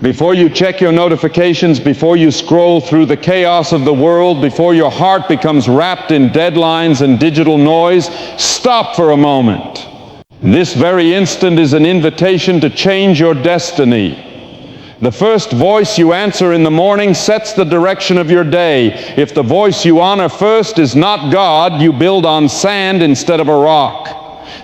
Before you check your notifications, before you scroll through the chaos of the world, before your heart becomes wrapped in deadlines and digital noise, stop for a moment. This very instant is an invitation to change your destiny. The first voice you answer in the morning sets the direction of your day. If the voice you honor first is not God, you build on sand instead of a rock.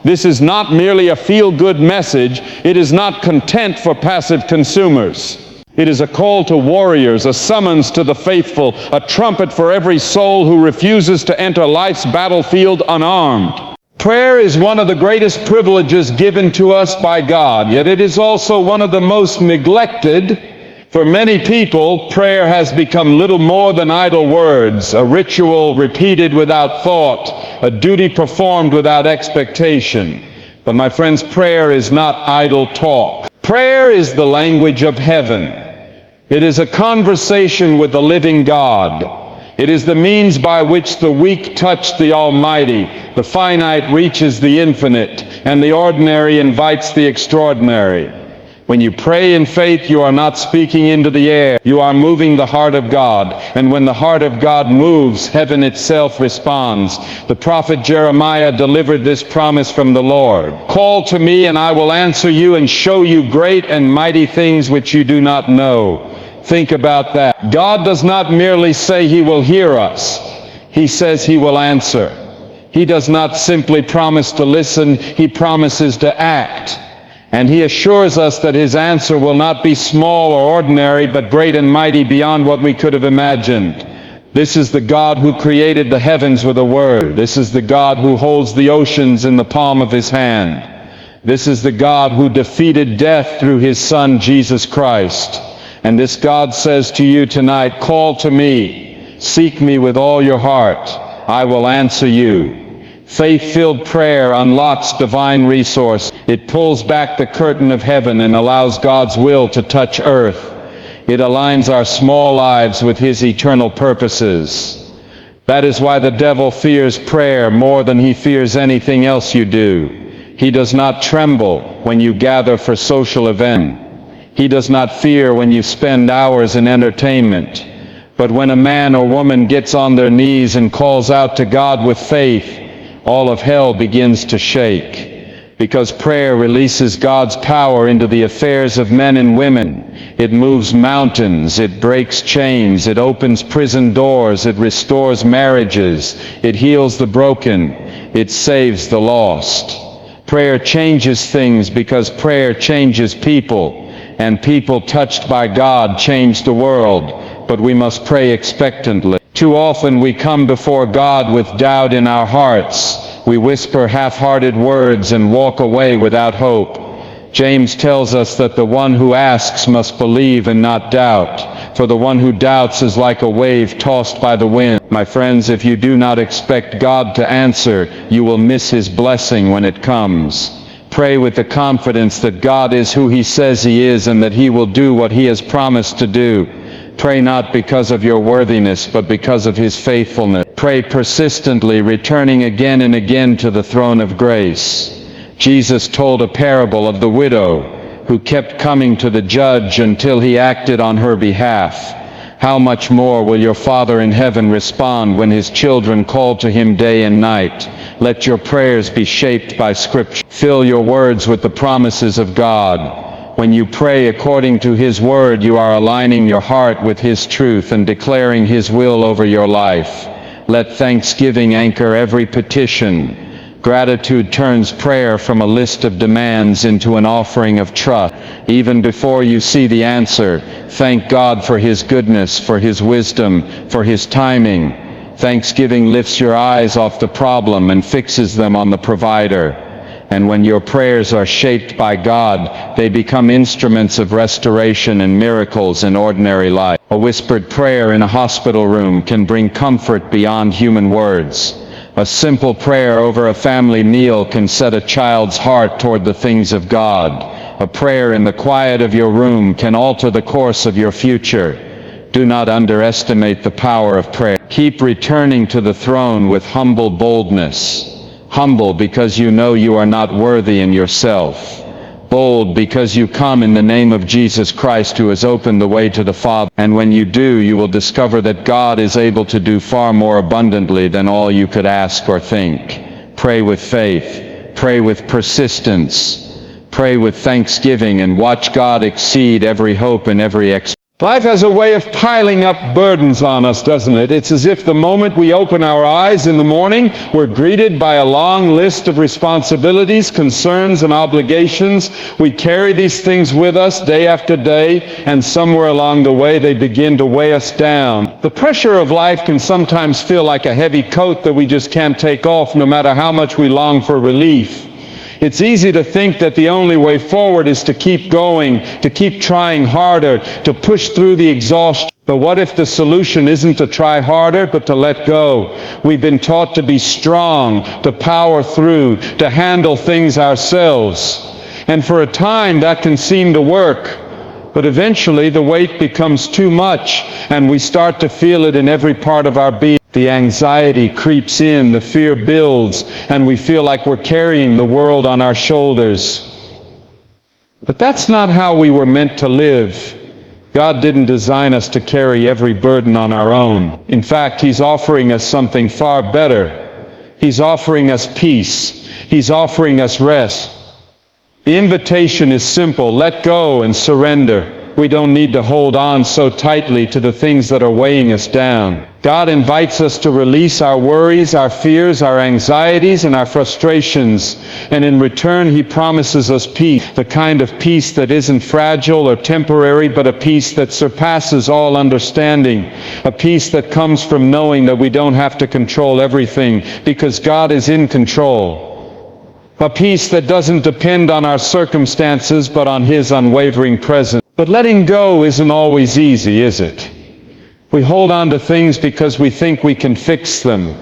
This is not merely a feel-good message. It is not content for passive consumers. It is a call to warriors, a summons to the faithful, a trumpet for every soul who refuses to enter life's battlefield unarmed. Prayer is one of the greatest privileges given to us by God, yet it is also one of the most neglected. For many people, prayer has become little more than idle words, a ritual repeated without thought, a duty performed without expectation. But my friends, prayer is not idle talk. Prayer is the language of heaven. It is a conversation with the living God. It is the means by which the weak touch the Almighty, the finite reaches the infinite, and the ordinary invites the extraordinary. When you pray in faith, you are not speaking into the air. You are moving the heart of God. And when the heart of God moves, heaven itself responds. The prophet Jeremiah delivered this promise from the Lord. Call to me, and I will answer you and show you great and mighty things which you do not know. Think about that. God does not merely say He will hear us. He says He will answer. He does not simply promise to listen. He promises to act. And He assures us that His answer will not be small or ordinary, but great and mighty beyond what we could have imagined. This is the God who created the heavens with a word. This is the God who holds the oceans in the palm of His hand. This is the God who defeated death through His Son, Jesus Christ. And this God says to you tonight, call to me, seek me with all your heart, I will answer you. Faith-filled prayer unlocks divine resource. It pulls back the curtain of heaven and allows God's will to touch earth. It aligns our small lives with His eternal purposes. That is why the devil fears prayer more than he fears anything else you do. He does not tremble when you gather for social events. He does not fear when you spend hours in entertainment. But when a man or woman gets on their knees and calls out to God with faith, all of hell begins to shake. Because prayer releases God's power into the affairs of men and women. It moves mountains, it breaks chains, it opens prison doors, it restores marriages, it heals the broken, it saves the lost. Prayer changes things because prayer changes people. And people touched by God change the world, but we must pray expectantly. Too often we come before God with doubt in our hearts. We whisper half-hearted words and walk away without hope. James tells us that the one who asks must believe and not doubt, for the one who doubts is like a wave tossed by the wind. My friends, if you do not expect God to answer, you will miss His blessing when it comes. Pray with the confidence that God is who He says He is and that He will do what He has promised to do. Pray not because of your worthiness, but because of His faithfulness. Pray persistently, returning again and again to the throne of grace. Jesus told a parable of the widow who kept coming to the judge until he acted on her behalf. How much more will your Father in heaven respond when His children call to Him day and night? Let your prayers be shaped by Scripture. Fill your words with the promises of God. When you pray according to His word, you are aligning your heart with His truth and declaring His will over your life. Let thanksgiving anchor every petition. Gratitude turns prayer from a list of demands into an offering of trust. Even before you see the answer, thank God for His goodness, for His wisdom, for His timing. Thanksgiving lifts your eyes off the problem and fixes them on the provider. And when your prayers are shaped by God, they become instruments of restoration and miracles in ordinary life. A whispered prayer in a hospital room can bring comfort beyond human words. A simple prayer over a family meal can set a child's heart toward the things of God. A prayer in the quiet of your room can alter the course of your future. Do not underestimate the power of prayer. Keep returning to the throne with humble boldness. Humble because you know you are not worthy in yourself. Bold because you come in the name of Jesus Christ, who has opened the way to the Father. And when you do, you will discover that God is able to do far more abundantly than all you could ask or think. Pray with faith. Pray with persistence. Pray with thanksgiving, and watch God exceed every hope and every expectation. Life has a way of piling up burdens on us, doesn't it? It's as if the moment we open our eyes in the morning, we're greeted by a long list of responsibilities, concerns, and obligations. We carry these things with us day after day, and somewhere along the way they begin to weigh us down. The pressure of life can sometimes feel like a heavy coat that we just can't take off, no matter how much we long for relief. It's easy to think that the only way forward is to keep going, to keep trying harder, to push through the exhaustion. But what if the solution isn't to try harder, but to let go? We've been taught to be strong, to power through, to handle things ourselves. And for a time that can seem to work. But eventually the weight becomes too much, and we start to feel it in every part of our being. The anxiety creeps in, the fear builds, and we feel like we're carrying the world on our shoulders. But that's not how we were meant to live. God didn't design us to carry every burden on our own. In fact, He's offering us something far better. He's offering us peace. He's offering us rest. The invitation is simple: let go and surrender. We don't need to hold on so tightly to the things that are weighing us down. God invites us to release our worries, our fears, our anxieties, and our frustrations. And in return, He promises us peace, the kind of peace that isn't fragile or temporary, but a peace that surpasses all understanding. A peace that comes from knowing that we don't have to control everything, because God is in control. A peace that doesn't depend on our circumstances, but on His unwavering presence. But letting go isn't always easy, is it? We hold on to things because we think we can fix them,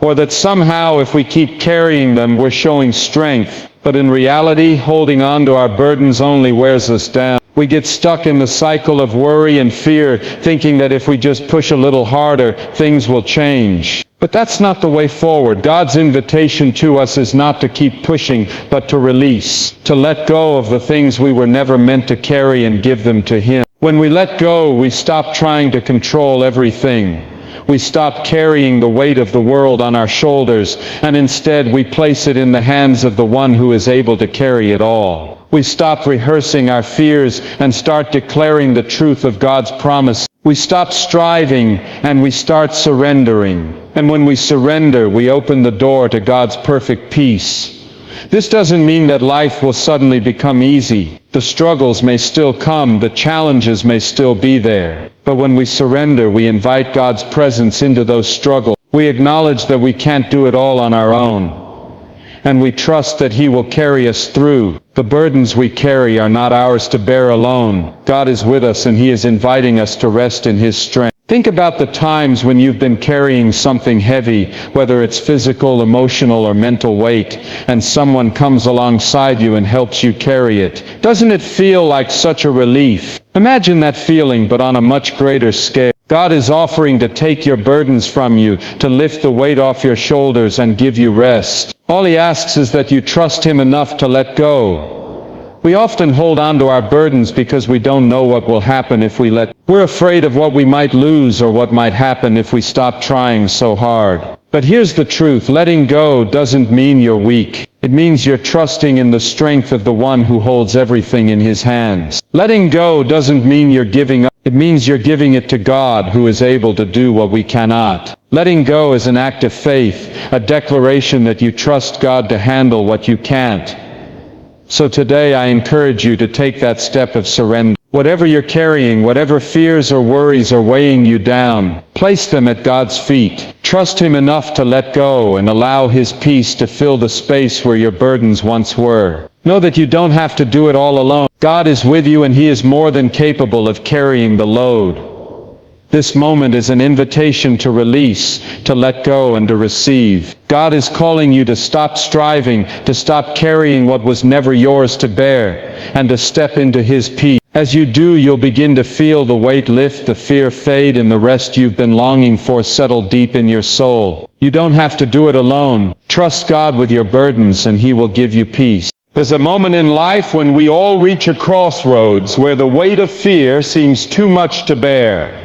or that somehow if we keep carrying them, we're showing strength. But in reality, holding on to our burdens only wears us down. We get stuck in the cycle of worry and fear, thinking that if we just push a little harder, things will change. But that's not the way forward. God's invitation to us is not to keep pushing, but to release, to let go of the things we were never meant to carry and give them to Him. When we let go, we stop trying to control everything. We stop carrying the weight of the world on our shoulders, and instead we place it in the hands of the one who is able to carry it all. We stop rehearsing our fears and start declaring the truth of God's promise. We stop striving and we start surrendering. And when we surrender, we open the door to God's perfect peace. This doesn't mean that life will suddenly become easy. The struggles may still come, the challenges may still be there. But when we surrender, we invite God's presence into those struggles. We acknowledge that we can't do it all on our own. And we trust that He will carry us through. The burdens we carry are not ours to bear alone. God is with us, and He is inviting us to rest in His strength. Think about the times when you've been carrying something heavy, whether it's physical, emotional, or mental weight, and someone comes alongside you and helps you carry it. Doesn't it feel like such a relief? Imagine that feeling, but on a much greater scale. God is offering to take your burdens from you, to lift the weight off your shoulders and give you rest. All He asks is that you trust Him enough to let go. We often hold on to our burdens because we don't know what will happen if we let. We're afraid of what we might lose or what might happen if we stop trying so hard. But here's the truth: letting go doesn't mean you're weak. It means you're trusting in the strength of the one who holds everything in His hands. Letting go doesn't mean you're giving up. It means you're giving it to God, who is able to do what we cannot. Letting go is an act of faith, a declaration that you trust God to handle what you can't. So today I encourage you to take that step of surrender. Whatever you're carrying, whatever fears or worries are weighing you down, place them at God's feet. Trust Him enough to let go and allow His peace to fill the space where your burdens once were. Know that you don't have to do it all alone. God is with you, and He is more than capable of carrying the load. This moment is an invitation to release, to let go, and to receive. God is calling you to stop striving, to stop carrying what was never yours to bear, and to step into His peace. As you do, you'll begin to feel the weight lift, the fear fade, and the rest you've been longing for settle deep in your soul. You don't have to do it alone. Trust God with your burdens, and He will give you peace. There's a moment in life when we all reach a crossroads where the weight of fear seems too much to bear.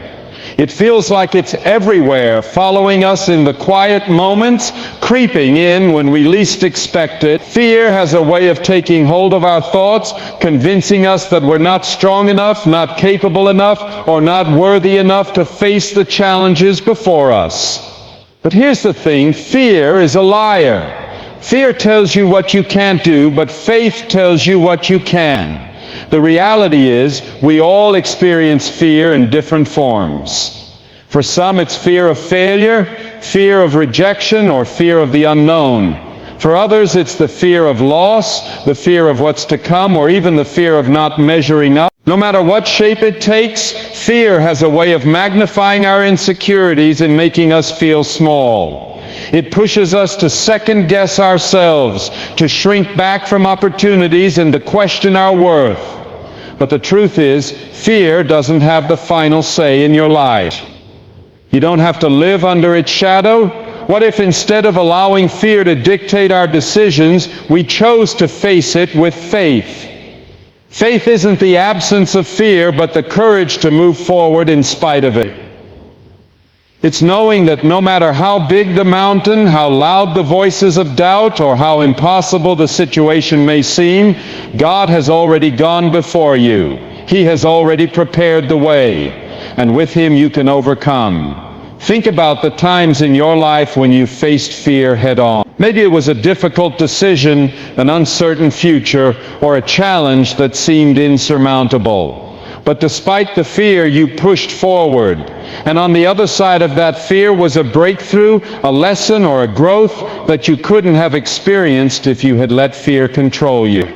It feels like it's everywhere, following us in the quiet moments, creeping in when we least expect it. Fear has a way of taking hold of our thoughts, convincing us that we're not strong enough, not capable enough, or not worthy enough to face the challenges before us. But here's the thing, fear is a liar. Fear tells you what you can't do, but faith tells you what you can. The reality is, we all experience fear in different forms. For some, it's fear of failure, fear of rejection, or fear of the unknown. For others, it's the fear of loss, the fear of what's to come, or even the fear of not measuring up. No matter what shape it takes, fear has a way of magnifying our insecurities and making us feel small. It pushes us to second-guess ourselves, to shrink back from opportunities, and to question our worth. But the truth is, fear doesn't have the final say in your life. You don't have to live under its shadow. What if instead of allowing fear to dictate our decisions, we chose to face it with faith? Faith isn't the absence of fear, but the courage to move forward in spite of it. It's knowing that no matter how big the mountain, how loud the voices of doubt, or how impossible the situation may seem, God has already gone before you. He has already prepared the way, and with Him you can overcome. Think about the times in your life when you faced fear head-on. Maybe it was a difficult decision, an uncertain future, or a challenge that seemed insurmountable. But despite the fear, you pushed forward. And on the other side of that fear was a breakthrough, a lesson, or a growth that you couldn't have experienced if you had let fear control you.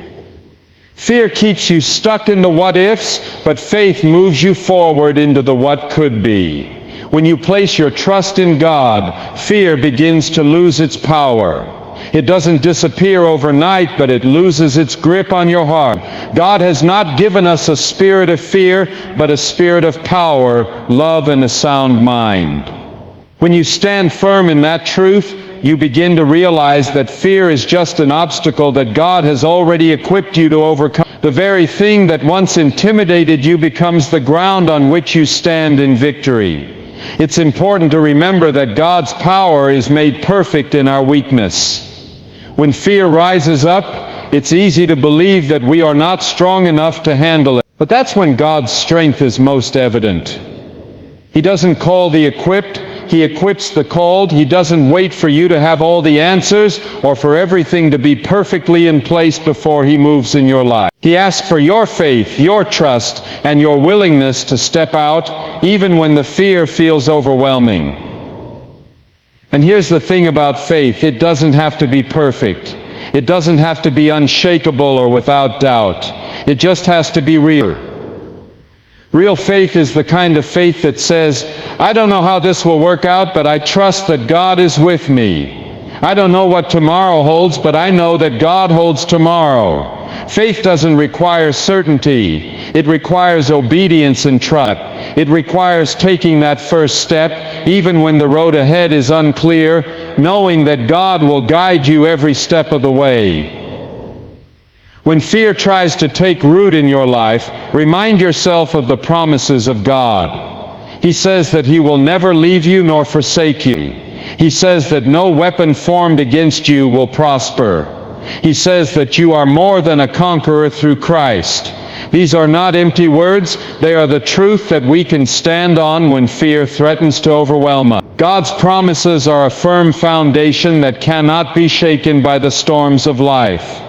Fear keeps you stuck in the what-ifs, but faith moves you forward into the what could be. When you place your trust in God, fear begins to lose its power. It doesn't disappear overnight, but it loses its grip on your heart. God has not given us a spirit of fear, but a spirit of power, love, and a sound mind. When you stand firm in that truth, you begin to realize that fear is just an obstacle that God has already equipped you to overcome. The very thing that once intimidated you becomes the ground on which you stand in victory. It's important to remember that God's power is made perfect in our weakness. When fear rises up, it's easy to believe that we are not strong enough to handle it. But that's when God's strength is most evident. He doesn't call the equipped, He equips the called. He doesn't wait for you to have all the answers or for everything to be perfectly in place before He moves in your life. He asks for your faith, your trust, and your willingness to step out even when the fear feels overwhelming. And here's the thing about faith, it doesn't have to be perfect. It doesn't have to be unshakable or without doubt. It just has to be real. Real faith is the kind of faith that says, I don't know how this will work out, but I trust that God is with me. I don't know what tomorrow holds, but I know that God holds tomorrow. Faith doesn't require certainty. It requires obedience and trust. It requires taking that first step, even when the road ahead is unclear, knowing that God will guide you every step of the way. When fear tries to take root in your life, remind yourself of the promises of God. He says that He will never leave you nor forsake you. He says that no weapon formed against you will prosper. He says that you are more than a conqueror through Christ. These are not empty words. They are the truth that we can stand on when fear threatens to overwhelm us. God's promises are a firm foundation that cannot be shaken by the storms of life.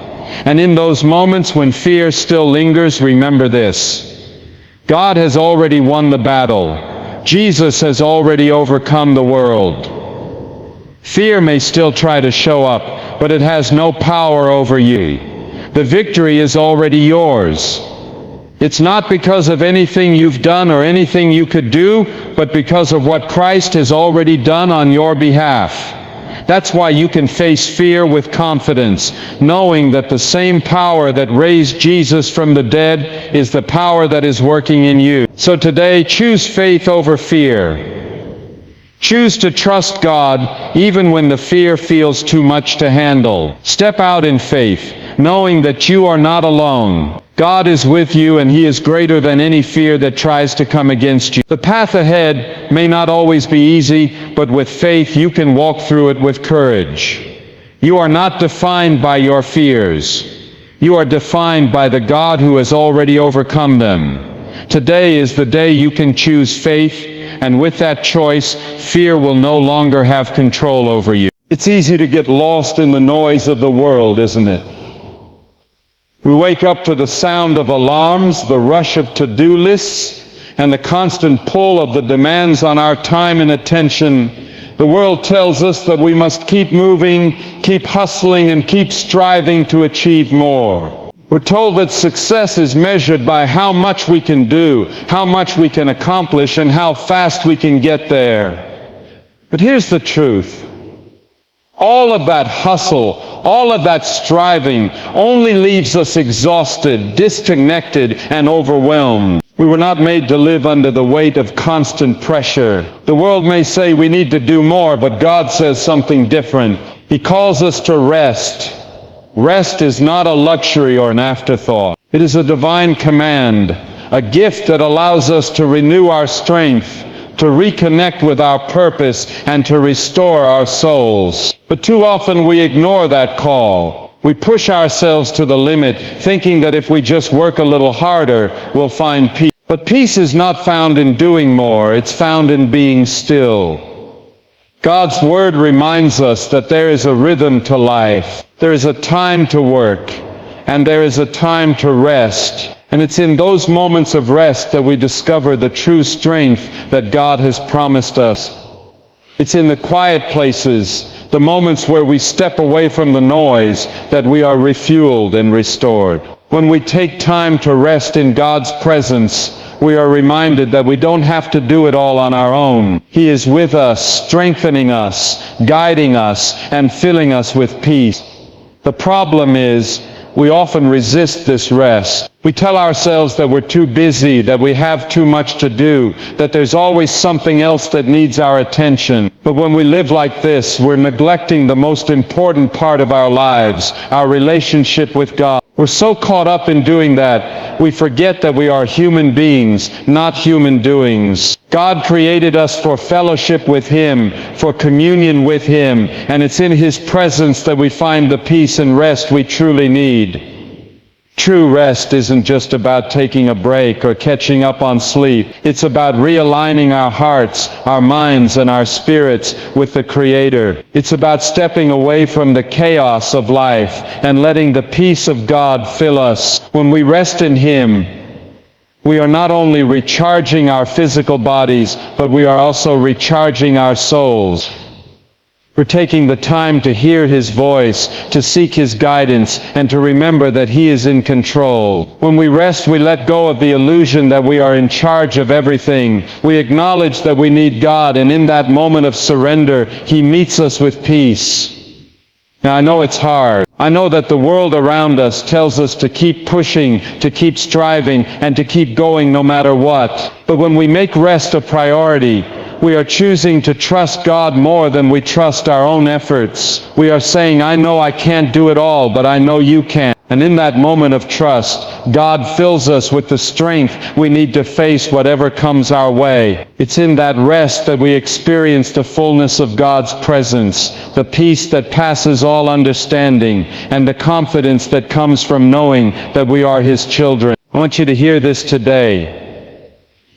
And in those moments when fear still lingers, remember this. God has already won the battle. Jesus has already overcome the world. Fear may still try to show up, but it has no power over you. The victory is already yours. It's not because of anything you've done or anything you could do, but because of what Christ has already done on your behalf. That's why you can face fear with confidence, knowing that the same power that raised Jesus from the dead is the power that is working in you. So today, choose faith over fear. Choose to trust God even when the fear feels too much to handle. Step out in faith. knowing that you are not alone. God is with you, and He is greater than any fear that tries to come against you. The path ahead may not always be easy, but with faith you can walk through it with courage. You are not defined by your fears. You are defined by the God who has already overcome them. Today is the day you can choose faith, and with that choice, fear will no longer have control over you. It's easy to get lost in the noise of the world, isn't it? We wake up to the sound of alarms, the rush of to-do lists, and the constant pull of the demands on our time and attention. The world tells us that we must keep moving, keep hustling, and keep striving to achieve more. We're told that success is measured by how much we can do, how much we can accomplish, and how fast we can get there. But here's the truth. All of that hustle, all of that striving only leaves us exhausted, disconnected, and overwhelmed. We were not made to live under the weight of constant pressure. The world may say we need to do more, but God says something different. He calls us to rest. Rest is not a luxury or an afterthought. It is a divine command, a gift that allows us to renew our strength, to reconnect with our purpose, and to restore our souls. But too often we ignore that call. We push ourselves to the limit, thinking that if we just work a little harder, we'll find peace. But peace is not found in doing more, it's found in being still. God's Word reminds us that there is a rhythm to life. There is a time to work, and there is a time to rest. And it's in those moments of rest that we discover the true strength that God has promised us. It's in the quiet places, the moments where we step away from the noise, that we are refueled and restored. When we take time to rest in God's presence, we are reminded that we don't have to do it all on our own. He is with us, strengthening us, guiding us, and filling us with peace. The problem is, we often resist this rest. We tell ourselves that we're too busy, that we have too much to do, that there's always something else that needs our attention. But when we live like this, we're neglecting the most important part of our lives, our relationship with God. We're so caught up in doing that, we forget that we are human beings, not human doings. God created us for fellowship with Him, for communion with Him, and it's in His presence that we find the peace and rest we truly need. True rest isn't just about taking a break or catching up on sleep. It's about realigning our hearts, our minds, and our spirits with the Creator. It's about stepping away from the chaos of life and letting the peace of God fill us. When we rest in Him, we are not only recharging our physical bodies, but we are also recharging our souls. We're taking the time to hear His voice, to seek His guidance, and to remember that He is in control. When we rest, we let go of the illusion that we are in charge of everything. We acknowledge that we need God, and in that moment of surrender, He meets us with peace. Now, I know it's hard. I know that the world around us tells us to keep pushing, to keep striving, and to keep going no matter what. But when we make rest a priority, we are choosing to trust God more than we trust our own efforts. We are saying, I know I can't do it all, but I know you can. And in that moment of trust, God fills us with the strength we need to face whatever comes our way. It's in that rest that we experience the fullness of God's presence, the peace that passes all understanding, and the confidence that comes from knowing that we are His children. I want you to hear this today.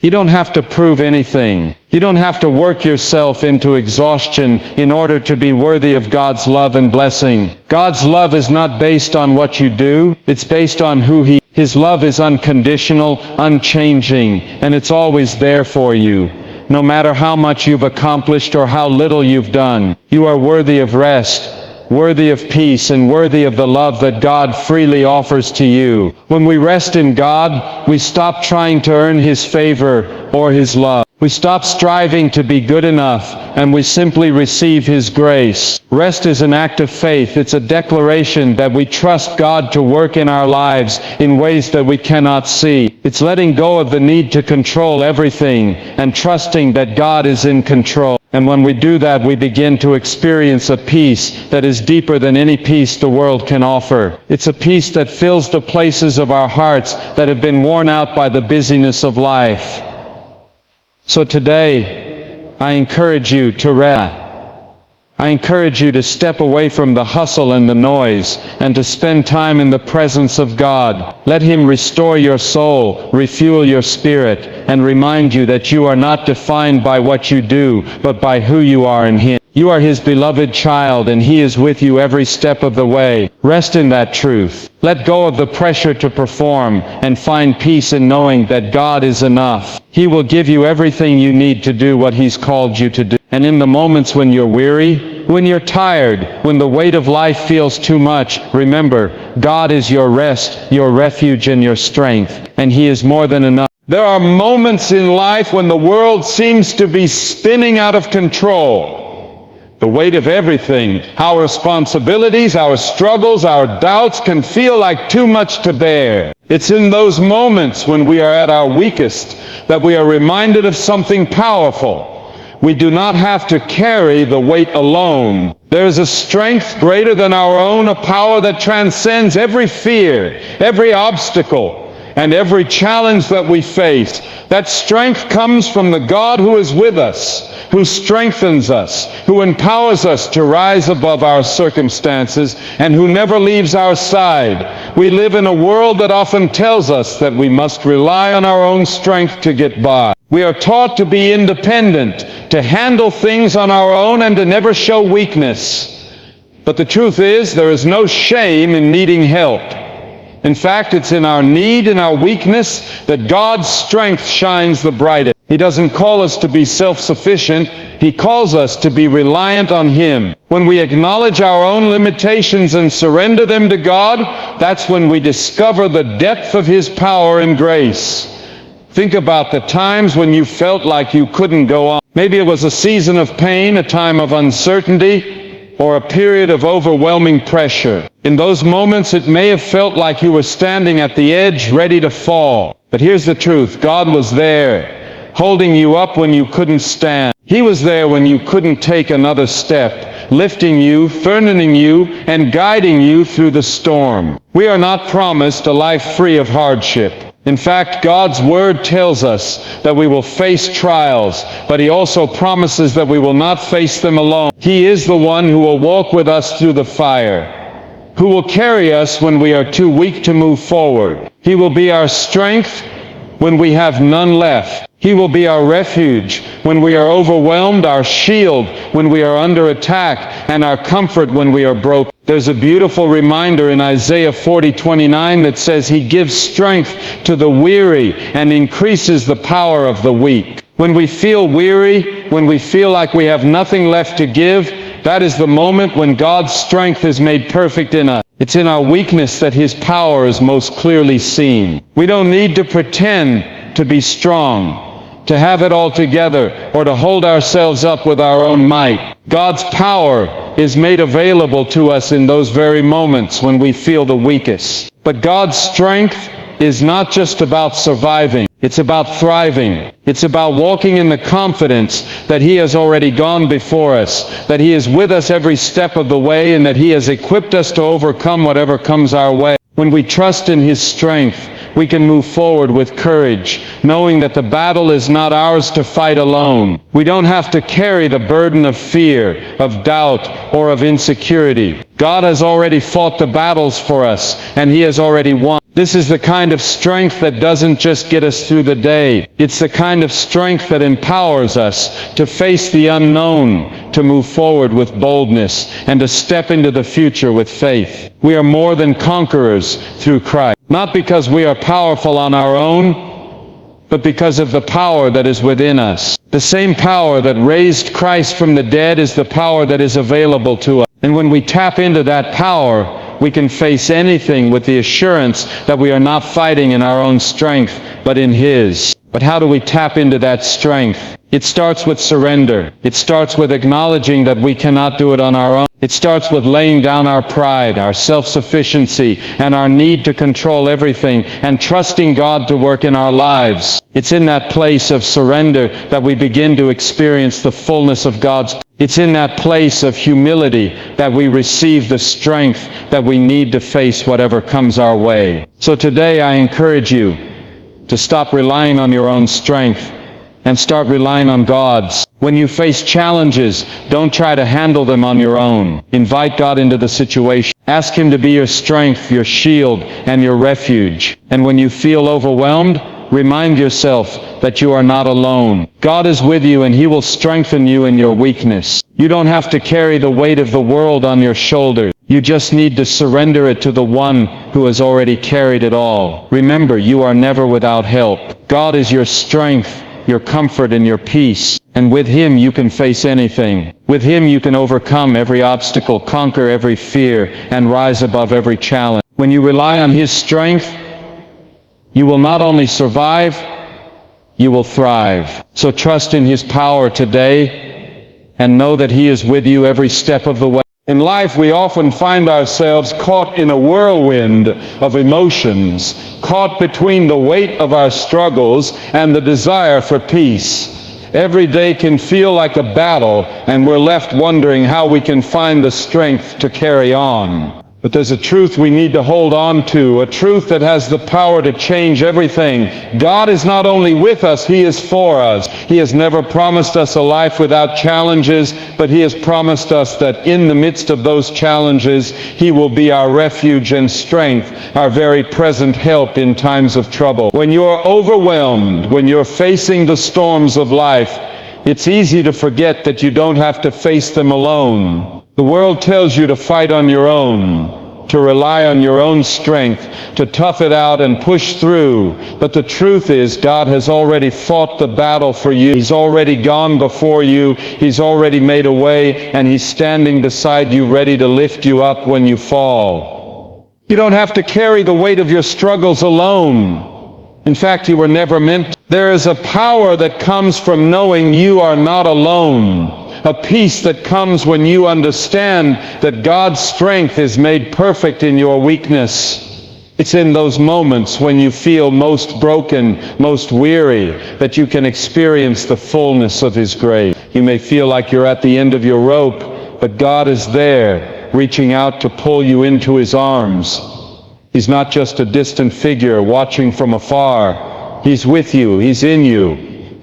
You don't have to prove anything. You don't have to work yourself into exhaustion in order to be worthy of God's love and blessing. God's love is not based on what you do. It's based on who He is. His love is unconditional, unchanging, and it's always there for you. No matter how much you've accomplished or how little you've done, you are worthy of rest, worthy of peace, and worthy of the love that God freely offers to you. When we rest in God, we stop trying to earn His favor or His love. We stop striving to be good enough, and we simply receive His grace. Rest is an act of faith. It's a declaration that we trust God to work in our lives in ways that we cannot see. It's letting go of the need to control everything and trusting that God is in control. And when we do that, we begin to experience a peace that is deeper than any peace the world can offer. It's a peace that fills the places of our hearts that have been worn out by the busyness of life. So today, I encourage you to rest. I encourage you to step away from the hustle and the noise and to spend time in the presence of God. Let Him restore your soul, refuel your spirit, and remind you that you are not defined by what you do, but by who you are in Him. You are His beloved child, and He is with you every step of the way. Rest in that truth. Let go of the pressure to perform and find peace in knowing that God is enough. He will give you everything you need to do what He's called you to do. And in the moments when you're weary, when you're tired, when the weight of life feels too much, remember, God is your rest, your refuge, and your strength, and He is more than enough. There are moments in life when the world seems to be spinning out of control. The weight of everything, our responsibilities, our struggles, our doubts can feel like too much to bear. It's in those moments when we are at our weakest that we are reminded of something powerful. We do not have to carry the weight alone. There is a strength greater than our own, a power that transcends every fear, every obstacle, and every challenge that we face. That strength comes from the God who is with us, who strengthens us, who empowers us to rise above our circumstances, and who never leaves our side. We live in a world that often tells us that we must rely on our own strength to get by. We are taught to be independent, to handle things on our own, and to never show weakness. But the truth is, there is no shame in needing help. In fact, it's in our need and our weakness that God's strength shines the brightest. He doesn't call us to be self-sufficient. He calls us to be reliant on Him. When we acknowledge our own limitations and surrender them to God, that's when we discover the depth of His power and grace. Think about the times when you felt like you couldn't go on. Maybe it was a season of pain, a time of uncertainty, or a period of overwhelming pressure. In those moments, it may have felt like you were standing at the edge, ready to fall. But here's the truth. God was there, holding you up when you couldn't stand. He was there when you couldn't take another step, lifting you, firming you, and guiding you through the storm. We are not promised a life free of hardship. In fact, God's Word tells us that we will face trials, but He also promises that we will not face them alone. He is the one who will walk with us through the fire, who will carry us when we are too weak to move forward. He will be our strength when we have none left. He will be our refuge when we are overwhelmed, our shield when we are under attack, and our comfort when we are broken. There's a beautiful reminder in Isaiah 40:29 that says He gives strength to the weary and increases the power of the weak. When we feel weary, when we feel like we have nothing left to give, that is the moment when God's strength is made perfect in us. It's in our weakness that His power is most clearly seen. We don't need to pretend to be strong, to have it all together, or to hold ourselves up with our own might. God's power is made available to us in those very moments when we feel the weakest. But God's strength is not just about surviving. It's about thriving. It's about walking in the confidence that He has already gone before us, that He is with us every step of the way, and that He has equipped us to overcome whatever comes our way. When we trust in His strength, we can move forward with courage, knowing that the battle is not ours to fight alone. We don't have to carry the burden of fear, of doubt, or of insecurity. God has already fought the battles for us, and He has already won. This is the kind of strength that doesn't just get us through the day. It's the kind of strength that empowers us to face the unknown, to move forward with boldness, and to step into the future with faith. We are more than conquerors through Christ. Not because we are powerful on our own, but because of the power that is within us. The same power that raised Christ from the dead is the power that is available to us. And when we tap into that power, we can face anything with the assurance that we are not fighting in our own strength, but in His. But how do we tap into that strength? It starts with surrender. It starts with acknowledging that we cannot do it on our own. It starts with laying down our pride, our self-sufficiency, and our need to control everything, and trusting God to work in our lives. It's in that place of surrender that we begin to experience the fullness of God's. It's in that place of humility that we receive the strength that we need to face whatever comes our way. So today I encourage you to stop relying on your own strength and start relying on God's. When you face challenges, don't try to handle them on your own. Invite God into the situation. Ask Him to be your strength, your shield, and your refuge. And when you feel overwhelmed, remind yourself that you are not alone. God is with you and He will strengthen you in your weakness. You don't have to carry the weight of the world on your shoulders. You just need to surrender it to the one who has already carried it all. Remember, you are never without help. God is your strength, your comfort, and your peace. And with Him you can face anything. With Him you can overcome every obstacle, conquer every fear, and rise above every challenge. When you rely on His strength, you will not only survive, you will thrive. So trust in His power today, and know that He is with you every step of the way. In life, we often find ourselves caught in a whirlwind of emotions, caught between the weight of our struggles and the desire for peace. Every day can feel like a battle, and we're left wondering how we can find the strength to carry on. But there's a truth we need to hold on to, a truth that has the power to change everything. God is not only with us, He is for us. He has never promised us a life without challenges, but He has promised us that in the midst of those challenges, He will be our refuge and strength, our very present help in times of trouble. When you're overwhelmed, when you're facing the storms of life, it's easy to forget that you don't have to face them alone. The world tells you to fight on your own, to rely on your own strength, to tough it out and push through. But the truth is, God has already fought the battle for you. He's already gone before you. He's already made a way, and He's standing beside you, ready to lift you up when you fall. You don't have to carry the weight of your struggles alone. In fact, you were never meant to. There is a power that comes from knowing you are not alone. A peace that comes when you understand that God's strength is made perfect in your weakness. It's in those moments when you feel most broken, most weary, that you can experience the fullness of His grace. You may feel like you're at the end of your rope, but God is there, reaching out to pull you into His arms. He's not just a distant figure watching from afar. He's with you, He's in you,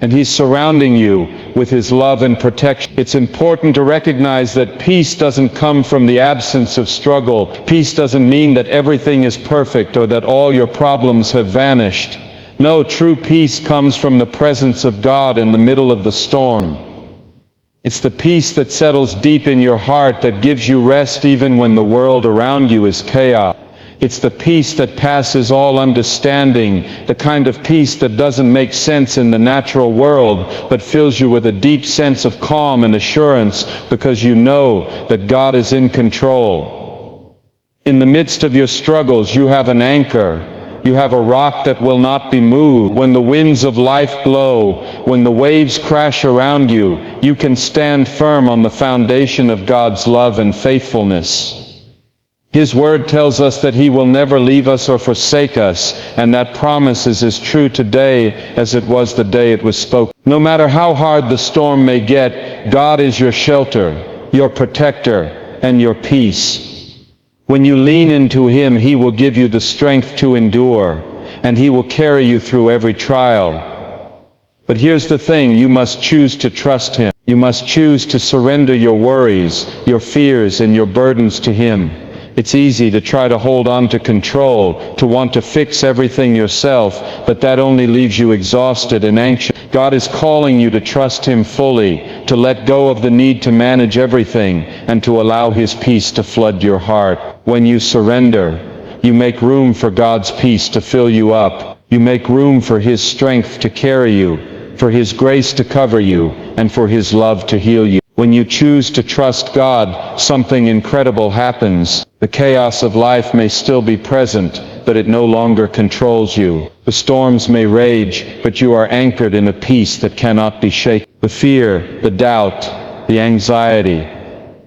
and He's surrounding you with His love and protection. It's important to recognize that peace doesn't come from the absence of struggle. Peace doesn't mean that everything is perfect or that all your problems have vanished. No, true peace comes from the presence of God in the middle of the storm. It's the peace that settles deep in your heart, that gives you rest even when the world around you is chaos. It's the peace that passes all understanding, the kind of peace that doesn't make sense in the natural world, but fills you with a deep sense of calm and assurance because you know that God is in control. In the midst of your struggles, you have an anchor. You have a rock that will not be moved. When the winds of life blow, when the waves crash around you, you can stand firm on the foundation of God's love and faithfulness. His word tells us that He will never leave us or forsake us, and that promise is as true today as it was the day it was spoken. No matter how hard the storm may get, God is your shelter, your protector, and your peace. When you lean into Him, He will give you the strength to endure, and He will carry you through every trial. But here's the thing, you must choose to trust Him. You must choose to surrender your worries, your fears, and your burdens to Him. It's easy to try to hold on to control, to want to fix everything yourself, but that only leaves you exhausted and anxious. God is calling you to trust Him fully, to let go of the need to manage everything, and to allow His peace to flood your heart. When you surrender, you make room for God's peace to fill you up. You make room for His strength to carry you, for His grace to cover you, and for His love to heal you. When you choose to trust God, something incredible happens. The chaos of life may still be present, but it no longer controls you. The storms may rage, but you are anchored in a peace that cannot be shaken. The fear, the doubt, the anxiety,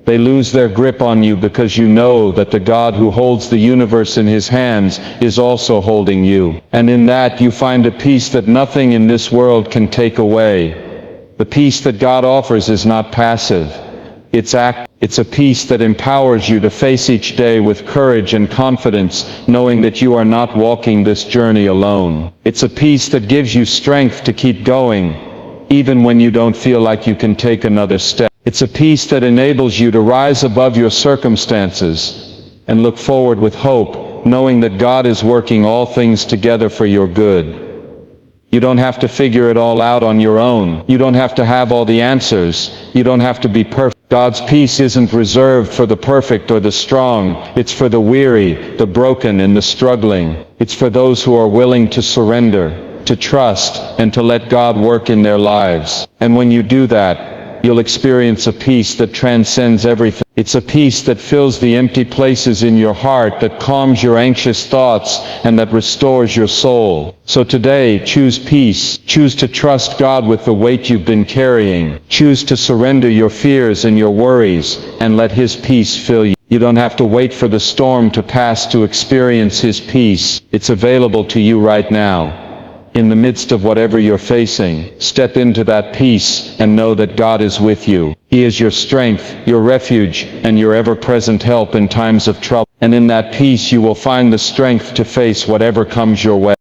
they lose their grip on you because you know that the God who holds the universe in his hands is also holding you. And in that you find a peace that nothing in this world can take away. The peace that God offers is not passive. It's active. It's a peace that empowers you to face each day with courage and confidence, knowing that you are not walking this journey alone. It's a peace that gives you strength to keep going, even when you don't feel like you can take another step. It's a peace that enables you to rise above your circumstances and look forward with hope, knowing that God is working all things together for your good. You don't have to figure it all out on your own. You don't have to have all the answers. You don't have to be perfect. God's peace isn't reserved for the perfect or the strong. It's for the weary, the broken, and the struggling. It's for those who are willing to surrender, to trust, and to let God work in their lives. And when you do that, you'll experience a peace that transcends everything. It's a peace that fills the empty places in your heart, that calms your anxious thoughts, and that restores your soul. So today, choose peace. Choose to trust God with the weight you've been carrying. Choose to surrender your fears and your worries, and let His peace fill you. You don't have to wait for the storm to pass to experience His peace. It's available to you right now. In the midst of whatever you're facing, step into that peace and know that God is with you. He is your strength, your refuge, and your ever-present help in times of trouble. And in that peace you will find the strength to face whatever comes your way.